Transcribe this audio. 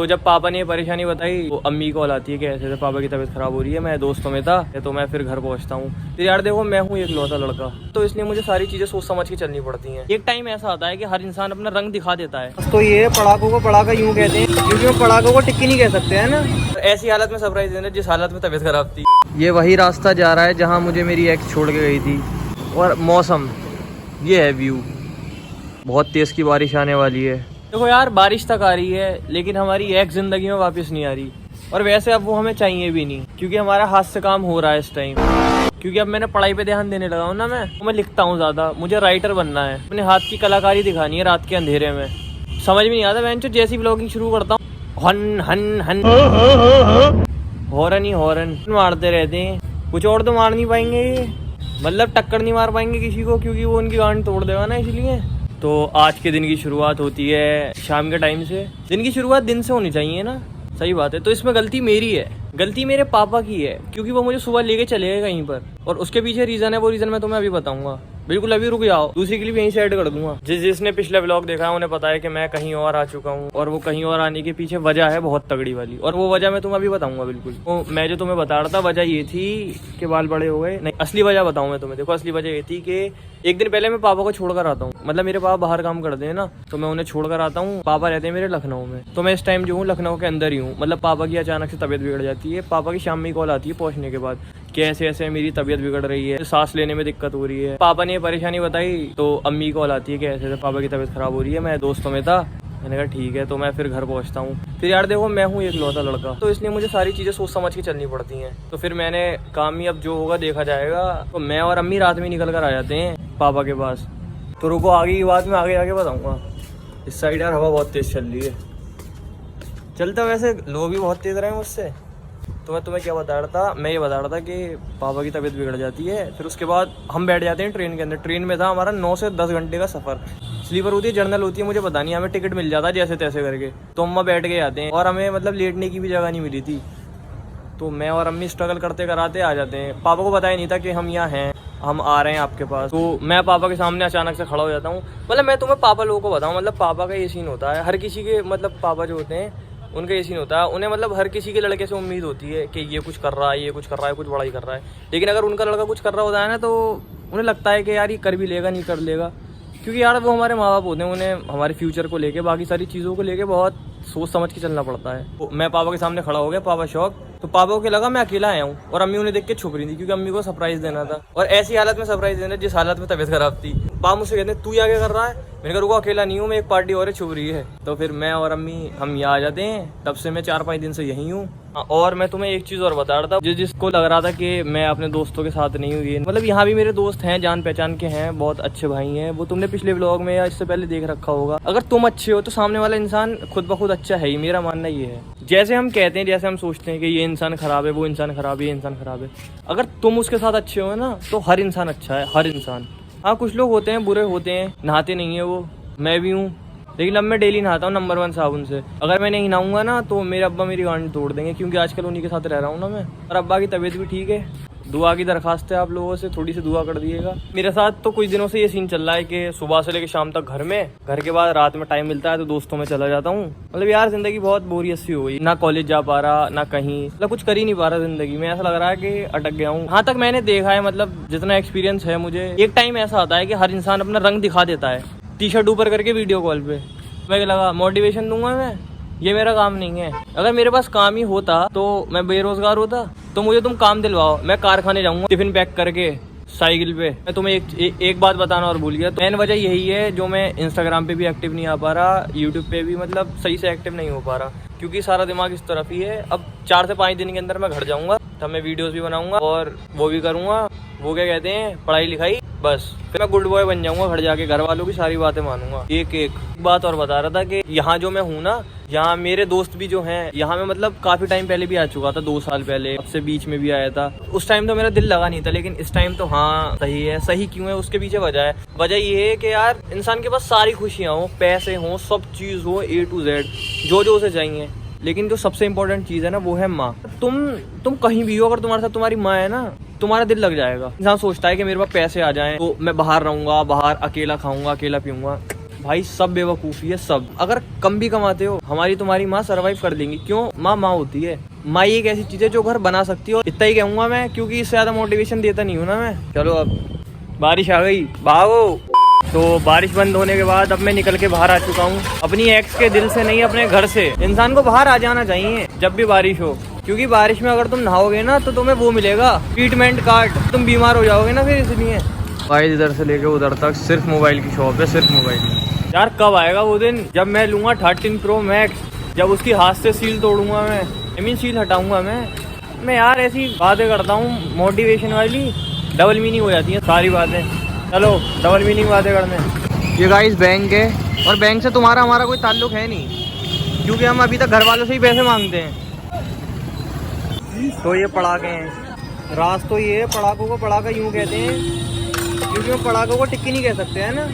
तो जब पापा ने ये परेशानी बताई तो अम्मी कॉल आती है कि ऐसे पापा की तबीयत खराब हो रही है, मैं दोस्तों में था तो मैं फिर घर पहुंचता हूँ। फिर यार देखो मैं हूँ एक लौता लड़का, तो इसलिए मुझे सारी चीजें सोच समझ के चलनी पड़ती हैं। एक टाइम ऐसा आता है कि हर इंसान अपना रंग दिखा देता है। तो ये पड़ाकों को पड़ाका यूँ कहते हैं क्योंकि हम पड़ाकों को टिक्की नहीं कह सकते है ना। ऐसी हालत में सरप्राइज देना जिस हालत में तबीयत खराब थी। ये वही रास्ता जा रहा है जहाँ मुझे मेरी एक्स छोड़ के गई थी। और मौसम ये है, व्यू बहुत तेज की बारिश आने वाली है। देखो यार बारिश तक आ रही है लेकिन हमारी एक जिंदगी में वापस नहीं आ रही, और वैसे अब वो हमें चाहिए भी नहीं क्योंकि हमारा हाथ से काम हो रहा है इस टाइम। क्योंकि अब मैंने पढ़ाई पे ध्यान देने लगा हूँ ना, मैं लिखता हूँ ज़्यादा, मुझे राइटर बनना है, अपने हाथ की कलाकारी दिखानी है रात के अंधेरे में। समझ में नहीं आता मैं जैसी ब्लॉगिंग शुरू करता हूँ हन हन हन हॉर्न ही हॉर्न मारते रहते हैं। कुछ और तो मार नहीं पाएंगे ये, मतलब टक्कर नहीं मार पाएंगे किसी को क्योंकि वो उनकी गांड तोड़ देगा ना। इसलिए तो आज के दिन की शुरुआत होती है शाम के टाइम से। दिन की शुरुआत दिन से होनी चाहिए ना, सही बात है। तो इसमें गलती मेरी है, गलती मेरे पापा की है क्योंकि वो मुझे सुबह लेके चले गए कहीं पर, और उसके पीछे रीज़न है। वो रीज़न मैं तुम्हें अभी बताऊंगा, बिल्कुल अभी रुक जाओ, दूसरी क्लिप यहीं से ऐड कर दूंगा। जिसने पिछले व्लॉग देखा है उन्हें पता है कि मैं कहीं और आ चुका हूँ, और वो कहीं और आने के पीछे वजह है बहुत तगड़ी वाली, और वो वजह मैं तुम्हें अभी बताऊंगा बिल्कुल। तो मैं जो तुम्हें बता रहा था वजह ये थी कि बाल बड़े हो गए। नहीं, असली वजह बताऊँ मैं तुम्हें। देखो असली वजह ये थी कि एक दिन पहले मैं पापा को छोड़कर आता हूँ, मतलब मेरे पापा बाहर काम करते हैं ना, तो मैं उन्हें छोड़कर आता हूँ। पापा रहते हैं मेरे लखनऊ में, तो मैं इस टाइम जो हूँ लखनऊ के अंदर ही हूँ। मतलब पापा की अचानक से तबीयत बिगड़ जाती है। पापा की शाम में कॉल आती है पहुंचने के बाद कि ऐसे ऐसे मेरी तबीयत बिगड़ रही है, सांस लेने में दिक्कत हो रही है। पापा ने ये परेशानी बताई तो अम्मी कॉल आती है कि ऐसे ऐसे पापा की तबीयत खराब हो रही है, मैं दोस्तों में था। मैंने कहा ठीक है, तो मैं फिर घर पहुंचता हूँ। फिर यार देखो मैं हूँ एक लौता लड़का, तो इसलिए मुझे सारी चीज़ें सोच समझ के चलनी पड़ती हैं। तो फिर मैंने काम ही अब जो होगा देखा जाएगा। तो मैं और अम्मी रात में निकल कर आ जाते हैं पापा के पास। तो रुको आगे की बात मैं आगे जाके बताऊँगा। इस साइड यार हवा बहुत तेज़ चल रही है, चलता वैसे लोग भी बहुत तेज़ रहे हैं मुझसे। तो मैं तुम्हें क्या बता रहा था, मैं ये बता रहा था कि पापा की तबीयत बिगड़ जाती है। फिर उसके बाद हम बैठ जाते हैं ट्रेन के अंदर। ट्रेन में था हमारा 9 से 10 घंटे का सफ़र। स्लीपर होती है, जर्नल होती है, मुझे पता नहीं, हमें टिकट मिल जाता है जैसे तैसे करके। तो अम्मा बैठ के आते हैं और हमें मतलब लेटने की भी जगह नहीं मिली थी। तो मैं और अम्मी स्ट्रगल करते कराते आ जाते हैं। पापा को पता ही नहीं था कि हम यहाँ हैं, हम आ रहे हैं आपके पास। तो मैं पापा के सामने अचानक से खड़ा हो जाता हूँ। मतलब मैं तुम्हें पापा लोगों को बताऊँ, मतलब पापा का ये सीन होता है हर किसी के, मतलब पापा जो होते हैं उनका ये सीन होता है। उन्हें मतलब हर किसी के लड़के से उम्मीद होती है कि ये कुछ कर रहा है, ये कुछ कर रहा है, कुछ बड़ा ही कर रहा है। लेकिन अगर उनका लड़का कुछ कर रहा होता है ना, तो उन्हें लगता है कि यार ये कर भी लेगा, नहीं कर लेगा। क्योंकि यार वो हमारे माँ बाप होते हैं, उन्हें हमारे फ्यूचर को लेके, बाकी सारी चीज़ों को लेके बहुत सोच समझ के चलना पड़ता है। तो मैं पापा के सामने खड़ा हो गया, पापा शौक। तो पापा को लगा मैं अकेला आया हूँ, और अम्मी उन्हें देख के छुप रही थी क्योंकि अम्मी को सरप्राइज देना था। और ऐसी हालत में सरप्राइज देना जिस हालत में तबीयत खराब थी। पापा मुझसे कहते हैं तू यहाँ क्या कर रहा है। मैंने कहा रुको अकेला नहीं हूँ मैं, एक पार्टी और छुप रही है। तो फिर मैं और अम्मी हम यहाँ आ जाते हैं। तब से मैं 4-5 दिन से यहीं हूँ। और मैं तुम्हें एक चीज़ और बता रहा था, जिसको लग रहा था कि मैं अपने दोस्तों के साथ नहीं हुई, मतलब यहाँ भी मेरे दोस्त हैं, जान पहचान के हैं, बहुत अच्छे भाई हैं। वो तुमने पिछले व्लॉग में या इससे पहले देख रखा होगा। अगर तुम अच्छे हो तो सामने वाला इंसान खुद ब खुद अच्छा है ही, मेरा मानना ये है। जैसे हम कहते हैं, जैसे हम सोचते हैं कि ये इंसान खराब है, वो इंसान खराब है, ये इंसान खराब है, अगर तुम उसके साथ अच्छे हो ना तो हर इंसान अच्छा है, हर इंसान। हाँ कुछ लोग होते हैं बुरे होते हैं, नहाते नहीं है वो, मैं भी हूँ। लेकिन अब मैं डेली नहाता हूँ नंबर 1 साबुन से। अगर मैं नहीं नहाऊंगा ना तो मेरे अब्बा मेरी गांड तोड़ देंगे, क्योंकि आजकल उन्हीं के साथ रह रहा हूँ ना मैं। और अब्बा की तबीयत भी ठीक है। दुआ की दरखास्त है आप लोगों से, थोड़ी सी दुआ कर दिएगा। मेरे साथ तो कुछ दिनों से ये सीन चल रहा है कि सुबह से लेकर शाम तक घर में, घर के बाद रात में टाइम मिलता है तो दोस्तों में चला जाता हूँ। मतलब यार जिंदगी बहुत बोरियत सी हो गई, ना कॉलेज जा पा रहा, ना कहीं, मतलब कुछ कर ही नहीं पा रहा जिंदगी में। ऐसा लग रहा है कि अटक गया हूँ। हाँ तक मैंने देखा है, मतलब जितना एक्सपीरियंस है मुझे, एक टाइम ऐसा आता है कि हर इंसान अपना रंग दिखा देता है टी-शर्ट ऊपर करके वीडियो कॉल पे। मैं लगा मोटिवेशन दूंगा मैं, ये मेरा काम नहीं है। अगर मेरे पास काम ही होता तो मैं बेरोजगार होता। तो मुझे तुम काम दिलवाओ, मैं कारखाने जाऊंगा टिफिन पैक करके साइकिल पे। मैं तुम्हें एक बात बताना और भूल गया, तो मेन वजह यही है जो मैं इंस्टाग्राम पे भी एक्टिव नहीं आ पा रहा, यूट्यूब पे भी मतलब सही से एक्टिव नहीं हो पा रहा, क्योंकि सारा दिमाग इस तरफ ही है। अब 4 से 5 दिन के अंदर मैं घर जाऊंगा, तब मैं वीडियोस भी बनाऊंगा और वो भी करूंगा, वो क्या कहते हैं, पढ़ाई लिखाई। बस फिर मैं गुड बॉय बन जाऊंगा, घर जाके घर वालों की सारी बातें मानूंगा। एक बात और बता रहा था कि यहाँ जो मैं हूँ ना, यहाँ मेरे दोस्त भी जो हैं, यहाँ मैं मतलब काफ़ी टाइम पहले भी आ चुका था, 2 साल पहले, अब से बीच में भी आया था। उस टाइम तो मेरा दिल लगा नहीं था, लेकिन इस टाइम तो हाँ सही है। सही क्यों है उसके पीछे वजह है। वजह ये है कि यार इंसान के पास सारी खुशियाँ हो, पैसे हों, सब चीज़ हो, A to Z जो उसे चाहिए, लेकिन जो सबसे इंपॉर्टेंट चीज़ है ना वो है माँ। तुम कहीं भी हो, अगर तुम्हारे साथ तुम्हारी माँ है ना, तुम्हारा दिल लग जाएगा। इंसान सोचता है कि मेरे पास पैसे आ जाएं तो मैं बाहर रहूँगा, बाहर अकेला खाऊंगा, अकेला पीऊँगा, भाई सब बेवकूफ़ी है सब। अगर कम भी कमाते हो, हमारी तुम्हारी माँ सर्वाइव कर लेंगी। क्यों? माँ माँ होती है। माँ एक ऐसी चीज़ है जो घर बना सकती हो। इतना ही कहूँगा मैं, क्योंकि इससे ज़्यादा मोटिवेशन देता नहीं हूँ ना मैं। चलो अब बारिश आ गई, भागो। तो बारिश बंद होने के बाद अब मैं निकल के बाहर आ चुका हूँ। अपनी एक्स के दिल से नहीं, अपने घर से। इंसान को बाहर आ जाना चाहिए जब भी बारिश हो, क्योंकि बारिश में अगर तुम नहाओगे ना तो तुम्हें वो मिलेगा, ट्रीटमेंट कार्ड। तुम बीमार हो जाओगे ना फिर, इसलिए। भाई इधर से लेके उधर तक सिर्फ मोबाइल की शॉप है, सिर्फ मोबाइल। यार कब आएगा वो दिन जब मैं लूँगा 13 Pro Max, जब उसकी हाथ से सील तोड़ूंगा मैं, आई मीन सील हटाऊंगा मैं यार ऐसी बातें करता हूँ मोटिवेशन वाली, डबल मीनिंग हो जाती है सारी बातें। चलो डबल मीनिंग बातें करने। ये गाइस बैंक है, और बैंक से तुम्हारा हमारा कोई ताल्लुक है नहीं, क्योंकि हम अभी तक घर वालों से ही पैसे मांगते हैं। तो ये पड़ाके हैं, राज तो ये है, पड़ाकों को पड़ाका यूँ कहते हैं, क्योंकि हम पड़ाकों को टिक्की नहीं कह सकते हैं ना।